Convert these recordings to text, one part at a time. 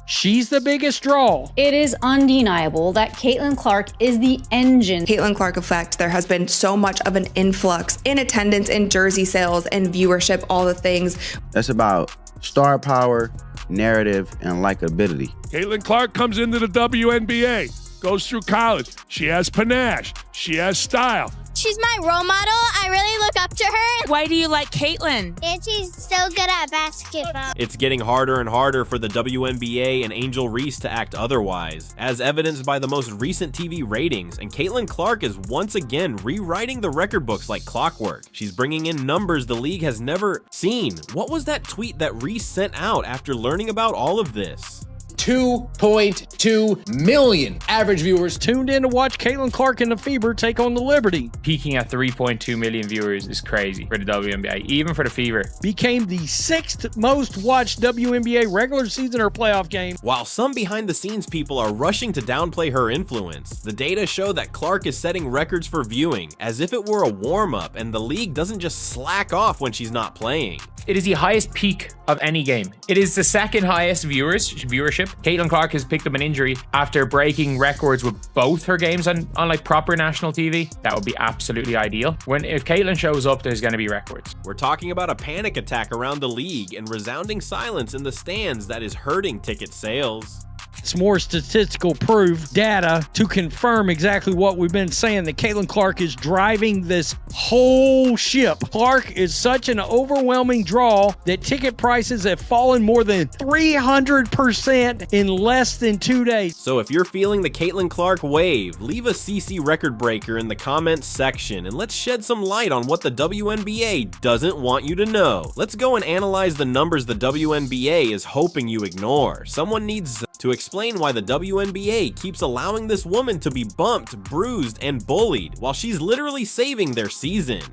she's the biggest draw. It is undeniable that CaitlinClark is the engine. CaitlinClark effect. There has been so much of an influx in attendance, in jersey sales, and viewership, all the things. That's about star power, narrative, and likability. CaitlinClark comes into the WNBA, goes through college. She has panache. She has style. She's my role model. I really look up to her. Why do you like Caitlin? And she's so good at basketball. It's getting harder and harder for the WNBA and Angel Reese to act otherwise, as evidenced by the most recent TV ratings, and CaitlinClark is once again rewriting the record books like clockwork. She's bringing in numbers the league has never seen. What was that tweet that Reese sent out after learning about all of this? 2.2 million average viewers tuned in to watch CaitlinClark and the Fever take on the Liberty. Peaking at 3.2 million viewers is crazy for the WNBA, even for the Fever. Became the 6th most watched WNBA regular season or playoff game. While some behind-the-scenes people are rushing to downplay her influence, the data show that Clark is setting records for viewing as if it were a warm-up, and the league doesn't just slack off when she's not playing. It is the highest peak of any game. It is the second highest viewership. CaitlinClark has picked up an injury after breaking records with both her games on like proper national TV. That would be absolutely ideal. If Caitlin shows up, there's going to be records. We're talking about a panic attack around the league and resounding silence in the stands that is hurting ticket sales. It's more statistical proof, data, to confirm exactly what we've been saying, that CaitlinClark is driving this whole ship. Clark is such an overwhelming draw that ticket prices have fallen more than 300% in less than 2 days. So if you're feeling the CaitlinClark wave, leave a CC record breaker in the comments section and let's shed some light on what the WNBA doesn't want you to know. Let's go and analyze the numbers the WNBA is hoping you ignore. Someone needs to explain why the WNBA keeps allowing this woman to be bumped, bruised, and bullied while she's literally saving their season.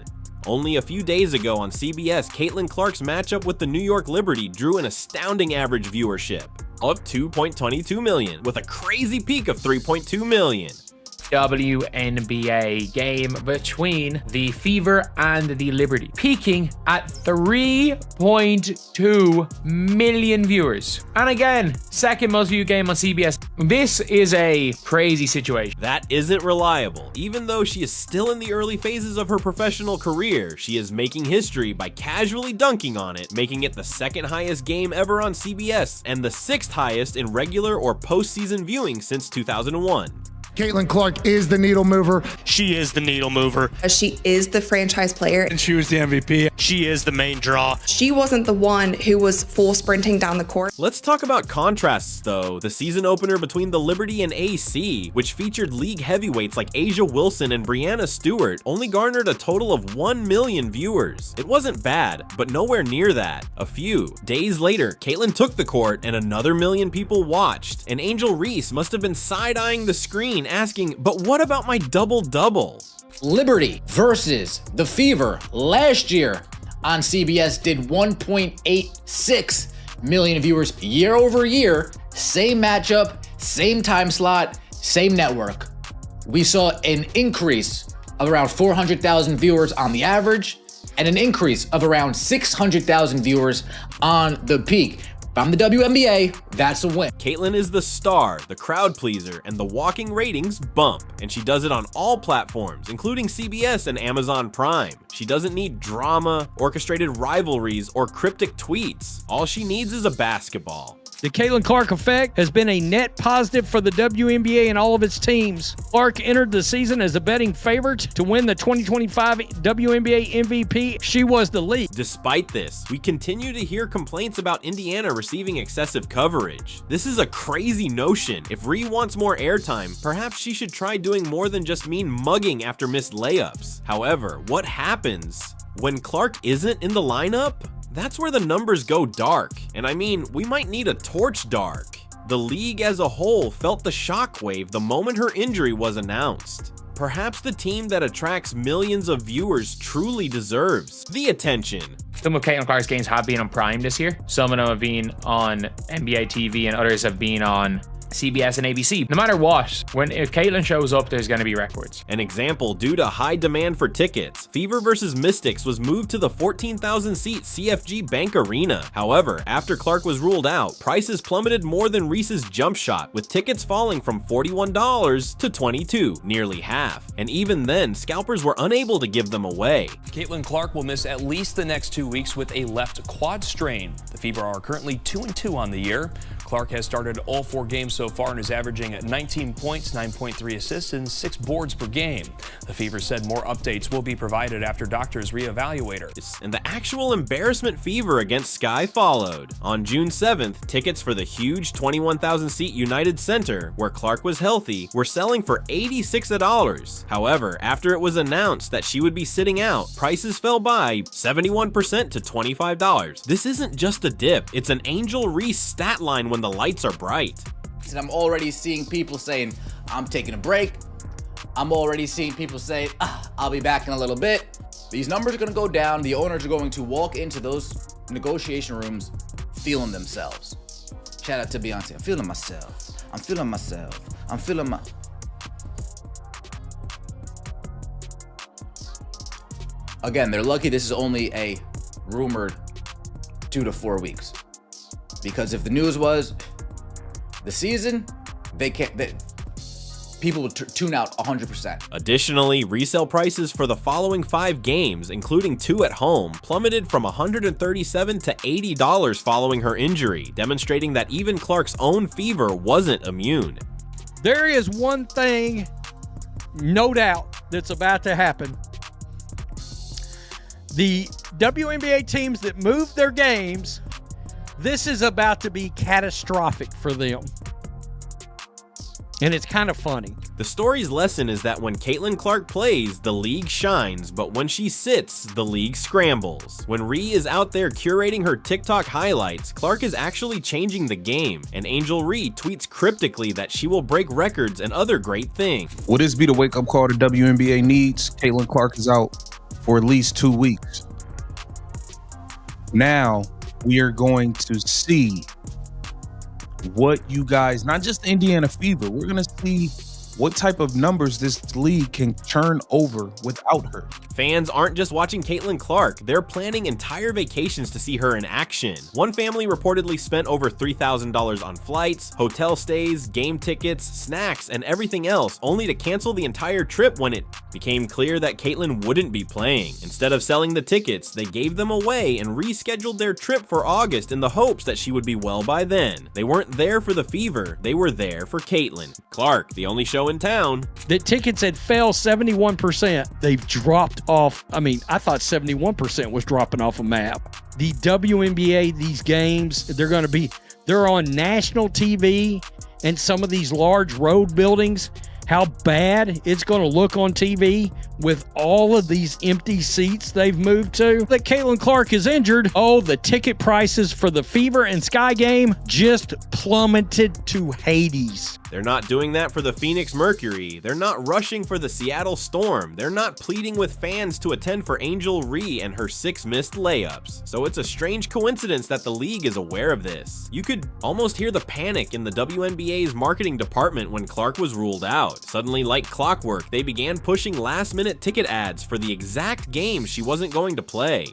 Only a few days ago on CBS, CaitlinClark's matchup with the New York Liberty drew an astounding average viewership of 2.22 million, with a crazy peak of 3.2 million. WNBA game between the Fever and the Liberty, peaking at 3.2 million viewers. And again, second most viewed game on CBS. This is a crazy situation. That isn't reliable. Even though she is still in the early phases of her professional career, she is making history by casually dunking on it, making it the second highest game ever on CBS and the 6th highest in regular or postseason viewing since 2001. CaitlinClark is the needle mover. She is the needle mover. She is the franchise player. And she was the MVP. She is the main draw. She wasn't the one who was full sprinting down the court. Let's talk about contrasts though. The season opener between the Liberty and AC, which featured league heavyweights like Asia Wilson and Breanna Stewart, only garnered a total of 1 million viewers. It wasn't bad, but nowhere near that. A few days later, Caitlin took the court and another million people watched, and Angel Reese must have been side-eyeing the screen asking, but what about my double-double? Liberty versus the Fever last year on CBS did 1.86 million viewers year over year. Same matchup, same time slot, same network. We saw an increase of around 400,000 viewers on the average and an increase of around 600,000 viewers on the peak. If I'm the WNBA, that's a win. Caitlin is the star, the crowd pleaser, and the walking ratings bump. And she does it on all platforms, including CBS and Amazon Prime. She doesn't need drama, orchestrated rivalries, or cryptic tweets. All she needs is a basketball. The CaitlinClark effect has been a net positive for the WNBA and all of its teams. Clark entered the season as a betting favorite to win the 2025 WNBA MVP. She was the lead. Despite this, we continue to hear complaints about Indiana receiving excessive coverage. This is a crazy notion. If Ree wants more airtime, perhaps she should try doing more than just mean mugging after missed layups. However, what happens when Clark isn't in the lineup? That's where the numbers go dark. And I mean, we might need a torch dark. The league as a whole felt the shockwave the moment her injury was announced. Perhaps the team that attracts millions of viewers truly deserves the attention. Some of CaitlinClark's games have been on Prime this year. Some of them have been on NBA TV and others have been on CBS and ABC. No matter what, if Caitlin shows up, there's going to be records. An example, due to high demand for tickets, Fever vs. Mystics was moved to the 14,000-seat CFG Bank Arena. However, after Clark was ruled out, prices plummeted more than Reese's jump shot, with tickets falling from $41 to $22, nearly half. And even then, scalpers were unable to give them away. CaitlinClark will miss at least the next 2 weeks with a left quad strain. The Fever are currently 2-2 on the year. Clark has started all 4 games so far and is averaging 19 points, 9.3 assists, and 6 boards per game. The Fever said more updates will be provided after doctors reevaluate her. And the actual embarrassment Fever against Sky followed. On June 7th, tickets for the huge 21,000-seat United Center, where Clark was healthy, were selling for $86. However, after it was announced that she would be sitting out, prices fell by 71% to $25. This isn't just a dip, it's an Angel Reese stat line when the lights are bright. And I'm already seeing people saying, I'm taking a break. I'm already seeing people say, I'll be back in a little bit. These numbers are going to go down. The owners are going to walk into those negotiation rooms feeling themselves. Shout out to Beyonce. I'm feeling myself. I'm feeling myself. I'm feeling my... Again, they're lucky this is only a rumored 2 to 4 weeks. Because if the news was the season, people would tune out 100%. Additionally, resale prices for the following 5 games, including 2 at home, plummeted from $137 to $80 following her injury, demonstrating that even Clark's own Fever wasn't immune. There is one thing, no doubt, that's about to happen. The WNBA teams that move their games, this is about to be catastrophic for them. And it's kind of funny. The story's lesson is that when CaitlinClark plays, the league shines, but when she sits, the league scrambles. When Ree is out there curating her TikTok highlights, Clark is actually changing the game, and Angel Reese tweets cryptically that she will break records and other great things. Will this be the wake-up call the WNBA needs? CaitlinClark is out for at least 2 weeks. Now, we are going to see what you guys, not just Indiana Fever, we're going to see what type of numbers this league can turn over without her. Fans aren't just watching CaitlinClark, they're planning entire vacations to see her in action. One family reportedly spent over $3,000 on flights, hotel stays, game tickets, snacks, and everything else, only to cancel the entire trip when it became clear that Caitlin wouldn't be playing. Instead of selling the tickets, they gave them away and rescheduled their trip for August in the hopes that she would be well by then. They weren't there for the Fever, they were there for CaitlinClark, the only show in town. The tickets had fell 71%. They've dropped off. I mean, I thought 71% was dropping off a map. The WNBA, these games, they're on national TV, and some of these large road buildings, how bad it's going to look on TV with all of these empty seats they've moved to. That CaitlinClark is injured. Oh, the ticket prices for the Fever and Sky game just plummeted to Hades. They're not doing that for the Phoenix Mercury. They're not rushing for the Seattle Storm. They're not pleading with fans to attend for Angel Reese and her 6 missed layups. So it's a strange coincidence that the league is aware of this. You could almost hear the panic in the WNBA's marketing department when Clark was ruled out. Suddenly, like clockwork, they began pushing last-minute ticket ads for the exact game she wasn't going to play.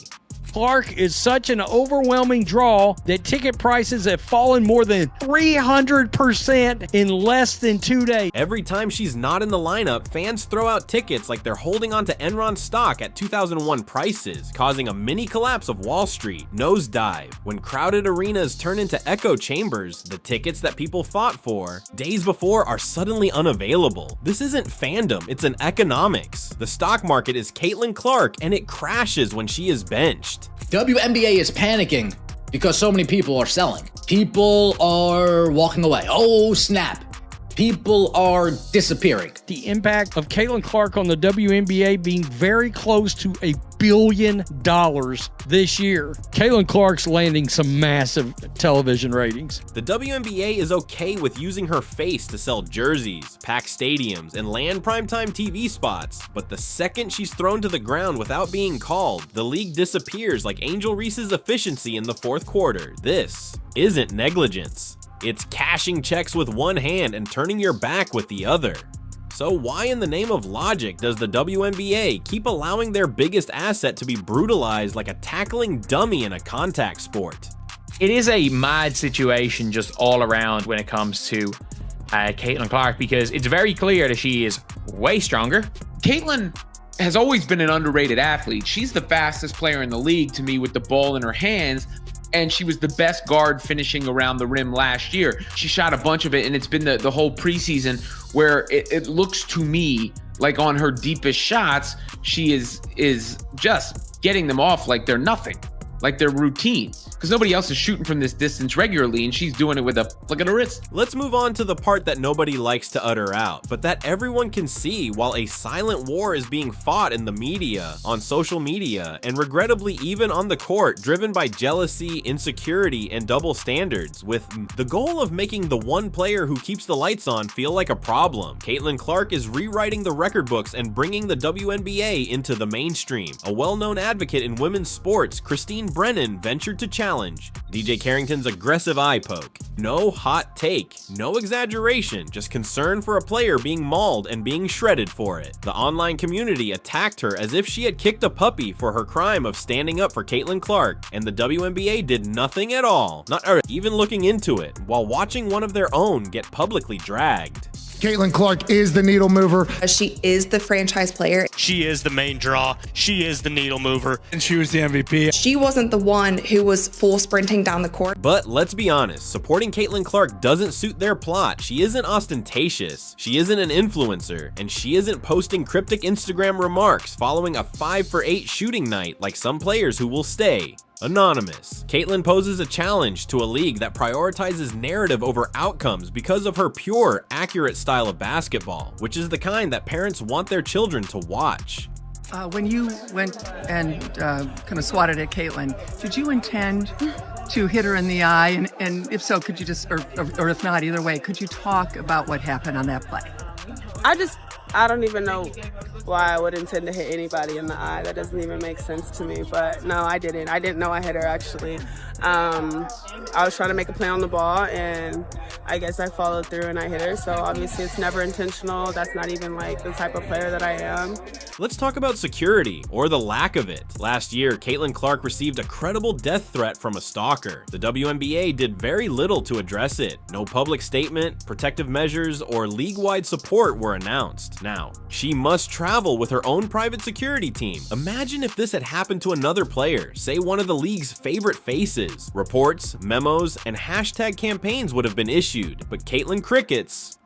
Clark is such an overwhelming draw that ticket prices have fallen more than 300% in less than 2 days. Every time she's not in the lineup, fans throw out tickets like they're holding on to Enron stock at 2001 prices, causing a mini collapse of Wall Street, nosedive. When crowded arenas turn into echo chambers, the tickets that people fought for days before are suddenly unavailable. This isn't fandom, it's an economics. The stock market is CaitlinClark, and it crashes when she is benched. WNBA is panicking because so many people are selling. People are walking away. Oh, snap. People are disappearing. The impact of CaitlinClark on the WNBA being very close to $1 billion this year. CaitlinClark's landing some massive television ratings. The WNBA is okay with using her face to sell jerseys, pack stadiums, and land primetime TV spots, but the second she's thrown to the ground without being called, the league disappears like Angel Reese's efficiency in the fourth quarter. This isn't negligence. It's cashing checks with one hand and turning your back with the other. So why in the name of logic does the WNBA keep allowing their biggest asset to be brutalized like a tackling dummy in a contact sport? It is a mad situation just all around when it comes to CaitlinClark, because it's very clear that she is way stronger. Caitlin has always been an underrated athlete. She's the fastest player in the league to me with the ball in her hands, and she was the best guard finishing around the rim last year. She shot a bunch of it, and it's been the whole preseason where it looks to me like on her deepest shots, she is just getting them off like they're nothing, like they're routine. Because nobody else is shooting from this distance regularly, and she's doing it with a flick of the wrist. Let's move on to the part that nobody likes to utter out, but that everyone can see while a silent war is being fought in the media, on social media, and regrettably even on the court, driven by jealousy, insecurity, and double standards, with the goal of making the one player who keeps the lights on feel like a problem. CaitlinClark is rewriting the record books and bringing the WNBA into the mainstream. A well-known advocate in women's sports, Christine Brennan, ventured to challenge DJ Carrington's aggressive eye poke. No hot take, no exaggeration, just concern for a player being mauled and being shredded for it. The online community attacked her as if she had kicked a puppy for her crime of standing up for CaitlinClark, and the WNBA did nothing at all, not even looking into it, while watching one of their own get publicly dragged. CaitlinClark is the needle mover. She is the franchise player. She is the main draw. She is the needle mover. And she was the MVP. She wasn't the one who was full sprinting down the court. But let's be honest, supporting CaitlinClark doesn't suit their plot. She isn't ostentatious, she isn't an influencer, and she isn't posting cryptic Instagram remarks following a 5 for 8 shooting night like some players who will stay anonymous. Caitlin poses a challenge to a league that prioritizes narrative over outcomes because of her pure, accurate style of basketball, which is the kind that parents want their children to watch. When you went and kind of swatted at Caitlin, did you intend to hit her in the eye? And if so, could you just, or if not, either way, could you talk about what happened on that play? I don't even know why I would intend to hit anybody in the eye. That doesn't even make sense to me. But no, I didn't. I didn't know I hit her, actually. I was trying to make a play on the ball, and I guess I followed through and I hit her. So obviously it's never intentional. That's not even like the type of player that I am. Let's talk about security, or the lack of it. Last year, CaitlinClark received a credible death threat from a stalker. The WNBA did very little to address it. No public statement, protective measures, or league-wide support were announced. Now, she must travel with her own private security team. Imagine if this had happened to another player, say one of the league's favorite faces. Reports, memos, and hashtag campaigns would have been issued, but Caitlin crickets